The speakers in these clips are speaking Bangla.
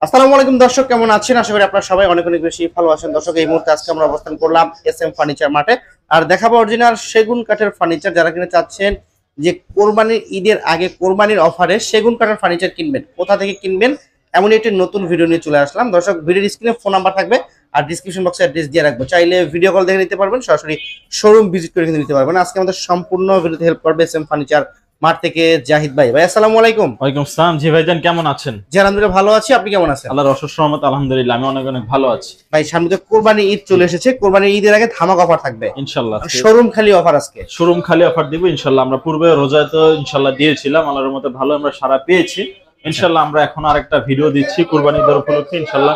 আসসালামু আলাইকুম দর্শক, কেমন আছেন? আশা করি আপনারা সবাই অনেক অনেক বেশি ভালো আছেন। দর্শক, এই মুহূর্তে আজকে আমরা অবস্থান করলাম এসএম ফার্নিচার মাঠে। আর দেখাবো অরিজিনাল সেগুন কাঠের ফার্নিচার। যারা কিনে চাচ্ছেন যে কোরবানির ঈদের আগে কোরবানির অফারে সেগুন কাঠের ফার্নিচার কিনবেন, কোথা থেকে কিনবেন, এমন একটি নতুন ভিডিও নিয়ে চলে আসলাম। দর্শক, ভিডিওর স্ক্রিনে ফোন নাম্বার থাকবে আর ডিসক্রিপশন বক্সে অ্যাড্রেস দিয়ে রাখবো। চাইলে ভিডিও কল দেখে নিতে পারবেন, সরাসরি শোরুম ভিজিট করে কিনে নিতে পারবেন। আজকে আমাদের সম্পূর্ণ ভিডিওতে হেল্প করবে এসএম ফার্নিচার মাঠ থেকে জাহিদ ভাই। ভাই আসসালামু আলাইকুম। ওয়ালাইকুম আসসালাম। জি ভাইজান, কেমন আছেন? জি আলহামদুলিল্লাহ ভালো আছি, আপনি কেমন আছেন? আল্লাহর অশেষ রহমত, আলহামদুলিল্লাহ আমি অনেক অনেক ভালো আছি ভাই। সামনে তো কোরবানি ঈদ চলে এসেছে, কোরবানি ঈদের আগে ধামাক অফার থাকবে ইনশাআল্লাহ। শোরুম খালি অফার আজকে শোরুম খালি অফার দিব ইনশাআল্লাহ। আমরা পূর্বে রোজায় তো ইনশাআল্লাহ দিয়েছিলাম, আল্লাহর মতে ভালো আমরা সাড়া পেয়েছি ইনশাআল্লাহ। আমরা এখন আরেকটা ভিডিও দিচ্ছি কোরবানি ঈদ উপলক্ষে ইনশাআল্লাহ।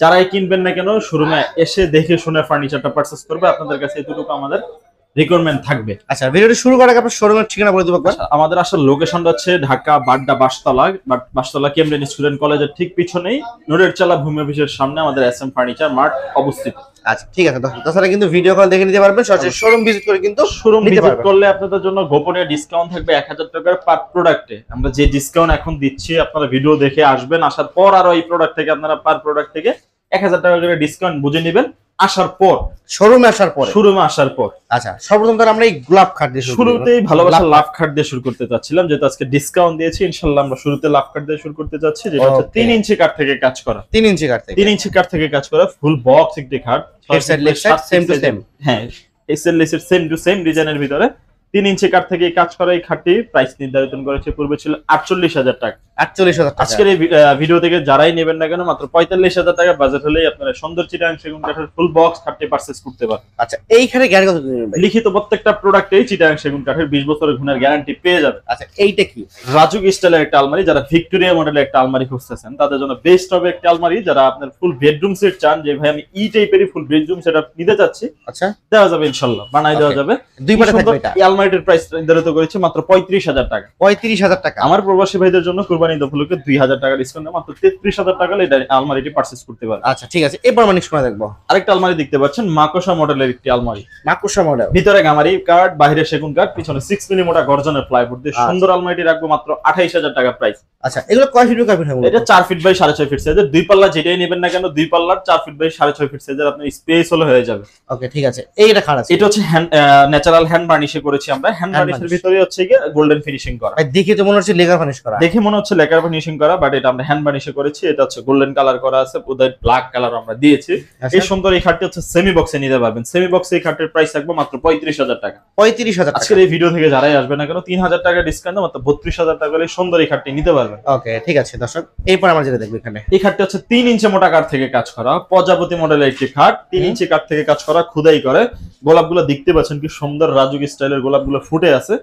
যারাই কিনবেন না কেন শোরুমে এসে দেখে শুনে ফার্নিচারটা পারচেজ করবে। আপনাদের কাছে এতটুকু আমাদের রিকোয়ারমেন্ট থাকবে। আচ্ছা, ভিডিওটি শুরু করার আগে আপনার শোরুমের ঠিকানা বলে দিব একবার। আমাদের আসলে লোকেশনটা হচ্ছে ঢাকা বাড্ডা বাসতলা কেমব্রিজ স্টুডেন্ট কলেজের ঠিক পিছনেই নোরের চালা ভূমি অফিসের সামনে আমাদের এসএম ফার্নিচার মার্ট অবস্থিত। আচ্ছা ঠিক আছে, তাছাড়া কিন্তু ভিডিও কল দেখে নিতে পারবেন, সরাসরি শোরুম ভিজিট করে কিন্তু শোরুম ভিজিট করলে আপনাদের জন্য গোপনীয় ডিসকাউন্ট থাকবে 1000 টাকার পার প্রোডাক্টে। আমরা যে ডিসকাউন্ট এখন দিচ্ছি আপনারা ভিডিও দেখে আসবেন, আসার পর আরো এই প্রোডাক্ট থেকে আপনারা পার প্রোডাক্ট থেকে 1000 টাকা করে ডিসকাউন্ট বুঝে নেবেন আসার পর, শোরুমে আসার পর। আচ্ছা, সর্বপ্রথম তো আমরা এই গোলাপ খাট দিয়ে শুরুতেই ভালোবাসা লাভ খাট দিয়ে শুরু করতে চাচ্ছিলাম, যেহেতু আজকে ডিসকাউন্ট দিয়েছি ইনশাআল্লাহ। আমরা শুরুতে লাভ খাট দিয়ে শুরু করতে যাচ্ছি, যেটা হচ্ছে 3 ইঞ্চি কাঠ থেকে কাজ করা। 3 ইঞ্চি কাঠ থেকে কাজ করা ফুল বক্স একটি খাট, head side leg side same to same. হ্যাঁ, এসএল সেম টু সেম ডিজাইনের ভিতরে 3 ইঞ্চি কাঠ থেকে কাজ করা এই খাটটি প্রাইস নির্ধারণ করেছে পূর্বে ছিল 48,000 টাকা। 48,000 টাকা। আজকের এই ভিডিও থেকে যারাই নেবেন না কেন মাত্র 45,000 টাকা বাজেট হলেই আপনারা সুন্দর চিটাগাং সেগুন কাঠের ফুল বক্স খাটটি পারচেজ করতে পারবেন। আচ্ছা, এইখানে গ্যারান্টি কত দিবেন ভাই? লিখিত প্রত্যেকটা প্রোডাক্টেই চিটাগাং সেগুন কাঠের 20 বছরের গুণের গ্যারান্টি পেয়ে যাবে। আচ্ছা, এইটা কি? রাজুক স্টাইলের একটা আলমারি। যারা ভিক্টোরিয়া মডেলের একটা আলমারি খুঁজতেছেন তাদের জন্য বেস্ট হবে একটা আলমারি। যারা আপনার ফুল বেডরুম সেট চান, যে ভাই আমি ই টাইপেরই ফুল বেডরুম সেটআপ নিতে চাচ্ছি, আচ্ছা দেওয়া যাবে ইনশাআল্লাহ, বানাই দেওয়া যাবে। দুই পাটে থাকবে এটা। এই আলমারিটার প্রাইস নির্ধারিত করেছে মাত্র 35,000 টাকা। 35,000 টাকা। আমার প্রবাসী ভাইদের জন্য কুরবানি ঈদ উপলক্ষে 2,000 টাকা ডিসকাউন্ট মাত্র 33,000 টাকা এই আলমারিটি পারচেজ করতে পারবেন। আচ্ছা ঠিক আছে, এবার মানে শোনা দেখবো। আরেকটা আলমারি দেখতে পাচ্ছেন মাকোসা মডেলের একটি আলমারি। মাকোসা মডেল, ভিতরে গামারি কাঠ, বাইরে সেগুন কাঠ, পিছনে 6 মিলি মোটা গর্জনের প্লাইউড দিয়ে সুন্দর আলমারিটি রাখবো মাত্র 28,000 টাকা প্রাইস। আচ্ছা, এগুলো কয় ফিট কয় ফিট হবে? এটা 4 ফিট বাই 6.5 ফিট সাইজের। দুই পাল্লা যেটাই নেবেন না কেন দুই পাল্লার 4 ফিট বাই 6.5 ফিট সাইজের আপনার স্পেস হলে হয়ে যাবে। ওকে ঠিক আছে, এইটা খাট আছে। এটা হচ্ছে ন্যাচারাল হ্যান্ড বার্নিশে করেছি আমরা। হ্যান্ড বার্নিশের ভিতরে হচ্ছে কি গোল্ডেন ফিনিশিং করা। দেখে তো মনে হচ্ছে লেকার ফার্নিশ করা। দেখে মনে হচ্ছে লেকার ফিনিশিং করা, বাট এটা আমরা হ্যান্ড বার্নিশে করেছি। এটা হচ্ছে গোল্ডেন কালার করা আছে, উদয় ব্ল্যাক কালার আমরা দিয়েছি। এই সুন্দর এই খাটটি হচ্ছে সেমি বক্সে নিতে পারবেন। সেমি বক্সে এই খাটের প্রাইস থাকবে মাত্র 35,000 টাকা। 35,000 টাকা। আজকের এই ভিডিও থেকে যারাই আসবে না কেন 3,000 টাকা ডিসকাউন্ট মাত্র 32,000 টাকা হলে সুন্দর এই খাটটি নিতে পারবেন। ওকে ঠিক আছে দর্শক, এরপর আমরা যেটা দেখব এখানে, এই খাটটি হচ্ছে 3 ইঞ্চি মোটা কাঠ থেকে কাজ করা প্রজাপতি মডেলের একটি খাট। 3 ইঞ্চি কাঠ থেকে কাজ করা, খোদাই করে। গোলাপগুলো দেখতে পাচ্ছেন কি সুন্দর রাজুক স্টাইলের গোলাপগুলো ফুটে আছে।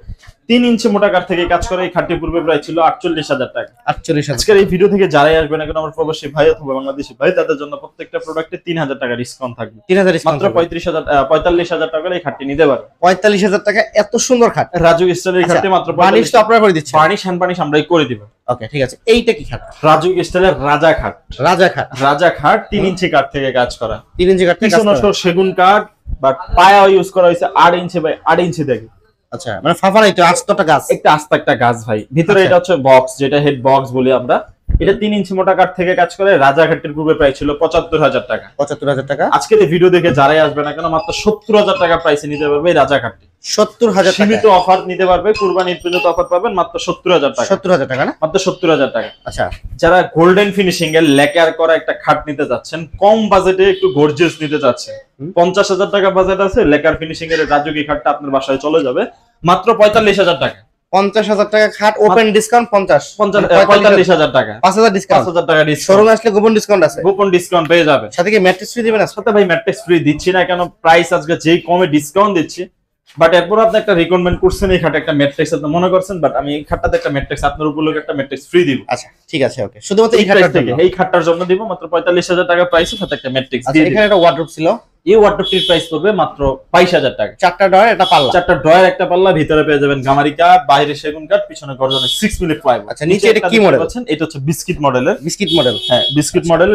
3 ইঞ্চি মোটা কাঠ থেকে কাজ করা এই খাটটি পূর্বে প্রায় ছিল 48,000 টাকা। 48,000। আজকের এই ভিডিও থেকে যারাই আসবে না কেন আমার প্রবাসী ভাই অথবা বাংলাদেশি ভাই, তাদের জন্য প্রত্যেকটা প্রোডাক্টে 3,000 টাকা ডিসকাউন্ট থাকবে। 3,000 মাত্র 45,000 টাকা এই খাটটি নিতে পারবেন। 45,000 টাকা এত সুন্দর খাট, রাজুক স্টাইলের খাটটি মাত্র বার্নিশ তো আপনারা করে দিচ্ছেন। বার্নিশ হ্যান্ড বার্নিশ আমরাই করে দিব। ওকে ঠিক আছে, এইটা কি খাট? রাজুক স্টাইলের রাজা খাট। রাজা খাট 3 ইঞ্চি কাঠ থেকে কাজ করা। 3 ইঞ্চি কাঠ থেকে কাজ করা, সেগুন কাঠ, বাট পায়া ইউজ করা হয়েছে 8 ইঞ্চি বাই 8 ইঞ্চি থেকে। আচ্ছা, মানে ফাফা নাই তো, আস্তটা গাছ, একটা আস্ত একটা গাছ ভাই। ভিতরে এটা হচ্ছে বক্স, যেটা হেড বক্স বলি আমরা। এটা 3 ইঞ্চি মোটা কাঠ থেকে কাজ করে। রাজা ঘাটের পূর্বে প্রাইস ছিল 75,000 টাকা। 75,000 টাকা। আজকে এই ভিডিও দেখে যারাই আসবে না কেন মাত্র 70,000 টাকা প্রাইসে নিতে পারবে এই রাজা ঘাটটি। 70,000 টাকা সীমিত অফার নিতে পারবে, কুরবানির পর্যন্ত অফার পাবেন মাত্র 70,000 টাকা। 70,000 টাকা না, মাত্র 70,000 টাকা। আচ্ছা, যারা গোল্ডেন ফিনিশিং এর লেকার করা একটা খাট নিতে যাচ্ছেন, কম বাজেটে একটু গর্জিয়াস নিতে যাচ্ছেন, 50,000 টাকা বাজেট আছে, লেকার ফিনিশিং এর রাজুকি খাটটা আপনার বাসায় চলে যাবে মাত্র 45,000 টাকা। 50,000 টাকা খাট, ওপেন ডিসকাউন্ট 45,000 টাকা, 5,000 ডিসকাউন্ট। 5,000 টাকা ডিসকাউন্ট। শোরুমে আসলে গোপন ডিসকাউন্ট আছে, গোপন ডিসকাউন্ট পেয়ে যাবে। সাথে কি ম্যাট্রেস ফ্রি দিবেন? সাথে ভাই ম্যাট্রেস ফ্রি দিচ্ছি না কেন, প্রাইস আজকে যেই কমে ডিসকাউন্ট দিচ্ছি, বাট এরপর আপনি একটা রিকমেন্ড করছেন এই খাটে একটা ম্যাট্রেস আপনি মনে করছেন, বাট আমি এই খাটটাতে একটা ম্যাট্রেস আপনার উপলক্ষে একটা ম্যাট্রেস ফ্রি দিব। আচ্ছা ঠিক আছে, ওকে, শুধুমাত্র এই খাটটার থেকে, এই খাটটার জন্য দিব মাত্র 45,000 টাকা প্রাইসের সাথে একটা ম্যাট্রেস দিয়ে। এখানে একটা ওয়ার্ডরোব ছিল, এই ওয়ার্ডরোবটির প্রাইস পড়বে মাত্র 22,000 টাকা। 4টা ডয়ার একটা পাল্লা। 4টা ড্রয়ার একটা পাল্লা, ভিতরে পেয়ে যাবেন গামারি কাঠ, বাইরে সেগুন কাঠ, পিছনে গর্জনের 6 মিলি প্লাইউড। আচ্ছা, নিচে এটা কি মডেল? এটা হচ্ছে বিস্কিট মডেলের। Biscuit model. হ্যাঁ,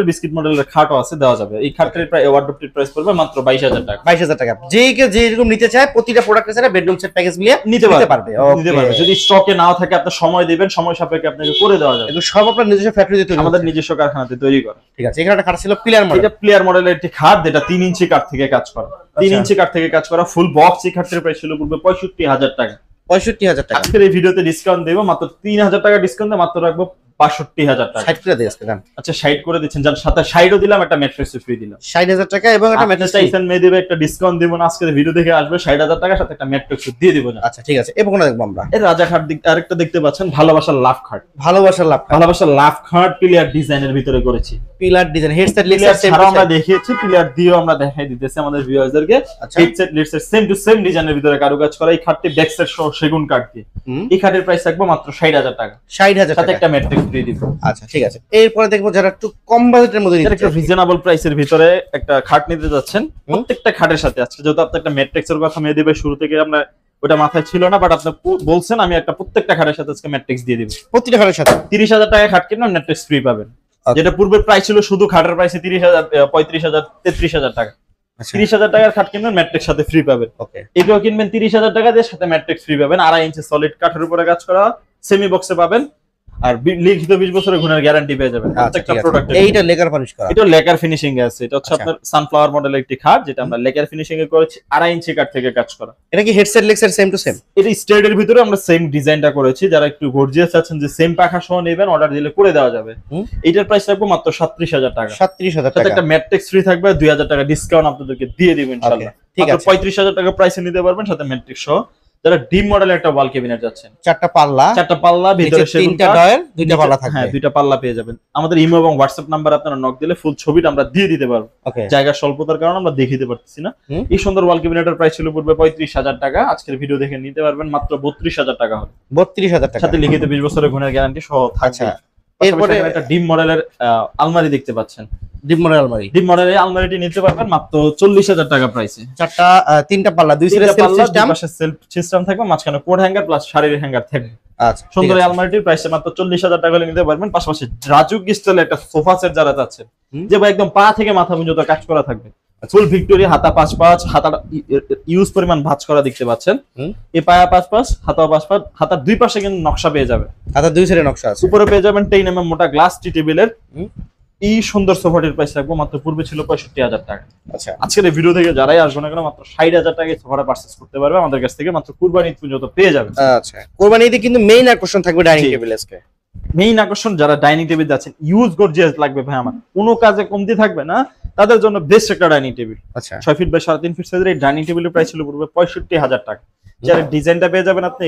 বিস্কিট মডেলের খাটও আছে, দেওয়া যাবে। এই খাটের প্রায় ওয়ার্ডরোবটির প্রাইস পড়বে মাত্র 22,000 টাকা। 22,000 টাকা। যে এরকম নিতে চায় প্রতিটা প্রোডাক্টের সাথে বেডরুম সেট প্যাকেজ মিলিয়ে নিতে পারবে। নিতে পারবে। যদি স্টকে নাও থাকে আপনি সময় দিবেন, সময় সাপেক্ষে আপনাকে করে দেওয়া যাবে। এগুলো সব আপনার নিজস্ব ফ্যাক্টরিতে তৈরি, আমাদের নিজস্ব কারখানাতে তৈরি করা। ঠিক আছে। এখানে একটা খাট ছিল প্লেয়ার মডেল। এটা প্লেয়ার মডেলের একটি খাট, যেটা 3 ইঞ্চি কাঠ থেকে কাজ করা। 3 ইঞ্চি কাঠ থেকে কাজ করা ফুল বক্স। এই খাটের প্রাইস ছিল পূর্বে 65,000 টাকা। 65,000 টাকা। আজকের এই ভিডিওতে ডিসকাউন্ট দেবো, মাত্র 3,000 টাকা ডিসকাউন্ট দিয়ে মাত্র রাখবো 62,000 টাকা। 60 করে দিয়ে আজকে গান। আচ্ছা, 60 করে দিচ্ছেন, যার সাথে 60ও দিলাম, একটা ম্যাট্রেস ফ্রি দিলাম। 60,000 টাকা এবং একটা ম্যাট্রেস চাইছেন মেয়ে দিবে, একটা ডিসকাউন্ট দিব না। আজকের ভিডিও দেখে আসবে 60,000 টাকার সাথে একটা ম্যাট্রেস দিয়ে দিব না। আচ্ছা ঠিক আছে। এবং কোনটা দেখবো আমরা? এর রাজা খাট আরেকটা দেখতে পাচ্ছেন, ভালোবাসার লাভ খাট। ভালোবাসার লাভ। ভালোবাসার লাভ খাট পিলার ডিজাইনের ভিতরে করেছি। পিলার ডিজাইন, হেডসেট পিলার ছাড়াও আমরা দেখিয়েছি, পিলার দিয়েও আমরা দেখাই দিতেছি আমাদের ভিউয়ারদেরকে। হেডসেট লিডসেট সেম টু সেম ডিজাইনের ভিতরে কারুকাজ করা। এই খাটটি ব্যাক সেট সহ সেগুন কাঠ দিয়ে। এই খাটের প্রাইস থাকবে মাত্র 60,000 টাকা। 60,000 সাথে টাকা। একটা ম্যাট্রেস ফ্রি দিব। আচ্ছা ঠিক আছে। এরপরে দেখবো যারা একটু কম বাজেটের মধ্যে নিতে একটা রিজনেবল প্রাইসের ভিতরে একটা খাট নিতে যাচ্ছেন, প্রত্যেকটা খাটের সাথে আজকে যেহেতু আপনি একটা ম্যাট্রিক্সের কথা মেয়ে দিবে, শুরু থেকে আমরা ওটা মাথায় ছিল না, বাট আপনি বলছেন আমি একটা প্রত্যেকটা খাটের সাথে আজকে ম্যাট্রিক্স দিয়ে দিব। প্রতিটা খাটের সাথে 30,000 টাকা খাট কিনলে ম্যাট্রিক্স ফ্রি পাবেন। যেটা পূর্বের প্রাইস ছিল শুধু খাটের প্রাইসে 30,000, 35,000, 33,000 টাকা। 30,000 টাকার খাট কিনবেন, ম্যাট্রিক্স সাথে ফ্রি পাবেন। ওকে। এটাও কিনবেন 30,000 টাকা দিয়ে, সাথে ম্যাট্রিক্স ফ্রি পাবেন। 2.5 ইঞ্চি সলিড কাঠের উপরে কাজ করা সেমি বক্সে পাবেন, আর লিখিত 20 বছরের গুণের গ্যারান্টি পেয়ে যাবেন প্রত্যেকটা প্রোডাক্টে। এইটা লেকার পলিশ করা। এটা লেকার ফিনিশিং এ আছে। এটা হচ্ছে আপনার সানফ্লাওয়ার মডেলের একটি খাট, যেটা আমরা লেকার ফিনিশিং এ করেছি। 2.5 ইঞ্চি কাঠ থেকে কাজ করা। এটা কি হেডসেট লেক্সের সেম টু সেম? এটা স্টেডের ভিতরে আমরা সেম ডিজাইনটা করেছি। যারা একটু গর্জিয়াস আছেন যে সেম পাখা সহ নেবেন, অর্ডার দিলে করে দেওয়া যাবে। এটার প্রাইস রাখবো মাত্র 37,000 টাকা। 37,000 সাথে টাকা। একটা ম্যাট্রিক্স ফ্রি থাকবে, 2,000 টাকা ডিসকাউন্ট আপনাদেরকে দিয়ে দিব ইনশাআল্লাহ। ঠিক আছে। 35,000 টাকা প্রাইসে নিতে পারবেন, সাথে ম্যাট্রিক্স সহ। যারা ডিম মডেলের একটা ওয়াল ক্যাবিনেট যাচ্ছেন, 4টা পাল্লা, 4টা পাল্লা, ভিতরে সেগুন 3টা কাঠ, ডয়ার, 2টা পাল্লা থাকবে। হ্যাঁ, 2টা পাল্লা পেয়ে যাবেন। আমাদের ইমো এবং হোয়াটসঅ্যাপ নাম্বার আপনারা নক দিলে ফুল ছবিটা আমরা দিয়ে দিতে পারবো। ওকে। জায়গার স্বল্পতার কারণে আমরা দেখিয়ে দিতে পারতেছি না। এই সুন্দর ওয়াল ক্যাবিনেটের প্রাইস ছিল পূর্বে 35,000 টাকা। আজকের ভিডিও দেখে নিতে পারবেন মাত্র 32,000 টাকা হবে। 32,000 টাকা। সাথে লিখিত 20 বছরের গুণের গ্যারান্টি সহ থাকছে। আচ্ছা। এরপরে একটা ডিম মডেলের আলমারি দেখতে পাচ্ছেন। ডিপ মডেল আলমারি। ডিম মডেলের আলমারিটি নিতে পারবেন মাত্র 40,000 টাকা প্রাইসে। 3টা পাল্লা, 2 সাইডে সেলফ সিস্টেম, পাশে সেলফ সিস্টেম থাকবে, মাঝখানে কোড হ্যাঙ্গার প্লাস শাড়ির হ্যাঙ্গার থাকবে। আচ্ছা। সুন্দর এই আলমারিটির প্রাইস মাত্র 40,000 টাকা হলে নিতে পারবেন। পাশাপাশি রাজুক স্টাইলের একটা সোফা সেট যারা চাচ্ছেন, যে ভাই একদম পা থেকে মাথা পর্যন্ত কাজ করা থাকবে, ফুল ভিক্টোরিয়া, হাতা 5-5, হাতা ইউজ পরিমাণ ভাঁজ করা দেখতে পাচ্ছেন। এই পায়া 5-5, হাতা 5-5, হাতার দুই পাশে কিন্তু নকশা পেয়ে যাবে। হাতার দুই সাইডে নকশা আছে। উপরে পেয়ে যাবেন 10 mm মোটা গ্লাস টি টেবিলের। এই সুন্দর সোফাটির প্রাইস রাখবো মাত্র পূর্বে ছিল 65,000 টাকা। আচ্ছা। আজকের এই ভিডিও থেকে যারাই আসবে না কেন মাত্র 60,000 টাকায় সোফাটা পারচেজ করতে পারবে আমাদের কাছ থেকে, মাত্র কুরবানি ঈদ পর্যন্ত পেয়ে যাবে। আচ্ছা। কুরবানি ঈদে কিন্তু মেইন আকর্ষণ থাকবে ডাইনিং টেবিল আজকে। মেইন আকর্ষণ যারা ডাইনিং টেবিল যাচ্ছেন, ইউজ গর্জিয়াস লাগবে ভাই আমার, কোনো কাজে কমতি থাকবে না, তাদের জন্য বেস্ট একটা ডাইনিং টেবিল। আচ্ছা। 6 ফিট বাই 3.5 ফিট সাইজের এই ডাইনিং টেবিলের প্রাইস ছিল পূর্বে 65,000 টাকা। যারা ডিজাইনটা পেয়ে যাবেন আপনি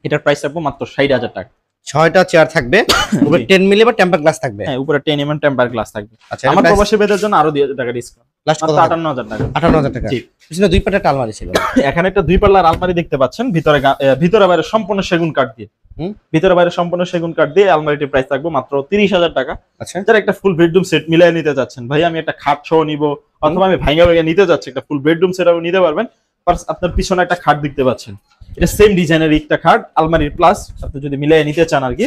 এটার প্রাইস রাখবো মাত্র 60,000 টাকা। 6টা চেয়ার থাকবে, উপরে 10 মিলি বা টেম্পার গ্লাস থাকবে। হ্যাঁ, উপরে 10 mm টেম্পার গ্লাস থাকবে। আচ্ছা। আমার প্রবাসী বেদের জন্য আরো 2,000 টাকা ডিসকাউন্ট, লাস্ট কত? 58,000 টাকা। 58,000 টাকা। জি। পিছনে দুই পাটা আলমারি ছিল। এখানে একটা 2 পাল্লার আলমারি দেখতে পাচ্ছেন, ভিতরে বাইরে সম্পূর্ণ সেগুন কাঠ দিয়ে। ভিতরে বাইরে সম্পূর্ণ সেগুন কাঠ দিয়ে আলমারিটির প্রাইস থাকবে মাত্র 30,000 টাকা। আচ্ছা। যারা একটা ফুল বেডরুম সেট মিলাই নিতে যাচ্ছেন, ভাই আমি একটা খাট সহ নিব, অথবা আমি ভাঙা নিতে যাচ্ছি একটা ফুল বেডরুম সেট, আপনি নিতে পারবেন। আপনার পিছনে একটা খাট দেখতে পাচ্ছেন, এটা সেম ডিজাইনের একটা খাট আলমারির প্লাস, আপনি যদি মিলাই নিতে চান আর কি।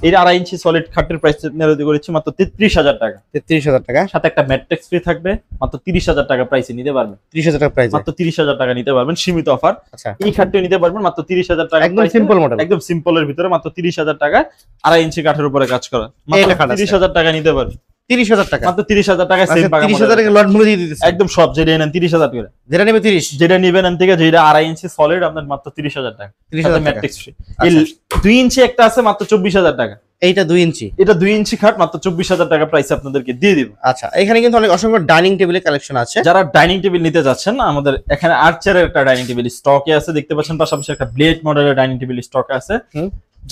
এর 2.5 ইঞ্চি সলিড খাটের প্রাইস নির্ধারিত করেছি মাত্র 33,000 টাকা। 33,000 টাকা। সাথে একটা ম্যাট্রিক্স ফ্রি থাকবে, মাত্র 30,000 টাকা প্রাইসে নিতে পারবেন। 30,000 টাকা প্রাইস। মাত্র 30,000 টাকা নিতে পারবেন, সীমিত অফার। আচ্ছা। এই খাটটি নিতে পারবেন মাত্র 30,000 টাকা, একদম সিম্পল মডেল, একদম সিম্পলের ভিতরে মাত্র 30,000 টাকা। 2.5 ইঞ্চি কাঠের উপরে কাজ করা, মাত্র 30,000 টাকা নিতে পারবেন। 30,000 টাকা। মাত্র 30,000 টাকায় সেম পাকা 30,000 টাকা লট মূল্য দিয়ে দিতেছে একদম সব, যেটা নেন 30,000 করে, যেটা নেবে 30, যেটা নেবেন এন থেকে, যেটা 2.5 ইঞ্চি সলিড আপনার মাত্র 30,000 টাকা। 30,000 টাকা ম্যাট্রিক্স ফ্রি। এই 2 ইঞ্চি একটা আছে মাত্র 24,000 টাকা। এইটা 2 ইঞ্চি, এটা 2 ইঞ্চি খাট মাত্র 24,000 টাকা প্রাইস আপনাদেরকে দিয়ে দিব। আচ্ছা। এখানে কিন্তু অনেক অসংখ্য ডাইনিং টেবিলের কালেকশন আছে। যারা ডাইনিং টেবিল নিতে যাচ্ছেন, আমাদের এখানে আর্চারের একটা ডাইনিং টেবিল স্টকে আছে দেখতে পাচ্ছেন, পাশাপাশি একটা ব্লেড মডেলের ডাইনিং টেবিল স্টকে আছে।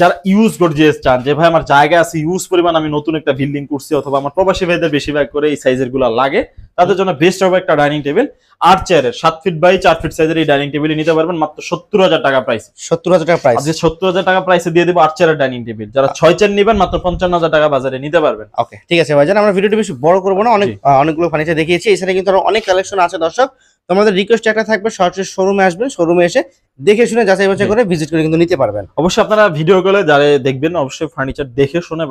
যারা ইউজ গর্জিয়াস চান যে ভাই আমার জায়গা আছে ইউজ পরিমাণ আমি নতুন একটা বিল্ডিং করছি অথবা আমার প্রবাসী ভাইদের বেশিরভাগ করে এই সাইজের গুলো লাগে তাদের জন্য বেস্ট হবে একটা ডাইনিং টেবিল 8 চেয়ারের 7 ফিট বাই 4 ফিট সাইজের এই ডাইনিং টেবিল নিতে পারবেন মাত্র 70,000 টাকা প্রাইস। 70,000 টাকা প্রাইস। আজকে 70,000 টাকা প্রাইসে দিয়ে দেব 8 চেয়ারের ডাইনিং টেবিল। যারা 6 চেয়ার নেবেন মাত্র 55,000 টাকা বাজারে নিতে পারবেন। ওকে ঠিক আছে ভাইজান, আমরা ভিডিওটি বেশি বড় করব না, অনেকগুলো ফার্নিচার দেখিয়েছি, এছাড়া কিন্তু আরো অনেক কালেকশন আছে দর্শক। তোমাদের রিকোয়েস্ট একটা থাকবে সরাসরি শোরুমে আসবেন, শোরুমে এসে দেখে শুনে যাচাই বাছাই করে ভিজিট করে কিন্তু নিতে পারবেন। অবশ্যই আপনারা ভিডিও গুলো যারা দেখবেন অবশ্যই ফার্নিচার দেখে শুনে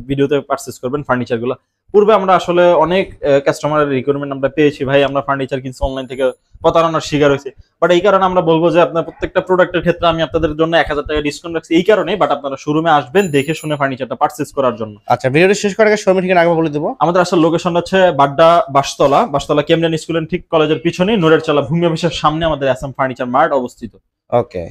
ভিডিওতে পারচেজ করবেন ফার্নিচার গুলো। পূর্বে আমরা আসলে অনেক কাস্টমারের রিকোয়ারমেন্ট আমরা পেয়েছি ভাই আমরা ফার্নিচার কিনছি অনলাইন থেকে প্রতারণার শিকার হয়েছে, বাট এই কারণে আমরা বলবো যে আপনার প্রত্যেকটা প্রোডাক্টের ক্ষেত্রে আমি আপনাদের জন্য 1000 টাকা ডিসকাউন্ট রাখছি এই কারণে, বাট আপনারা শোরুমে আসবেন দেখে শুনে ফার্নিচারটা পারচেজ করার জন্য। আচ্ছা ভিডিওটি শেষ করার আগে শোরুমের ঠিকানা আগে বলে দেবো। আমাদের আসলে লোকেশন হচ্ছে বাড্ডা বাসতলা কেমডেন স্কুলের ঠিক কলেজের পিছনে নূরের চালা ভূমি অফিসের সামনে আমাদের এসএম ফার্নিচার মার্ট অবস্থিত। ওকে।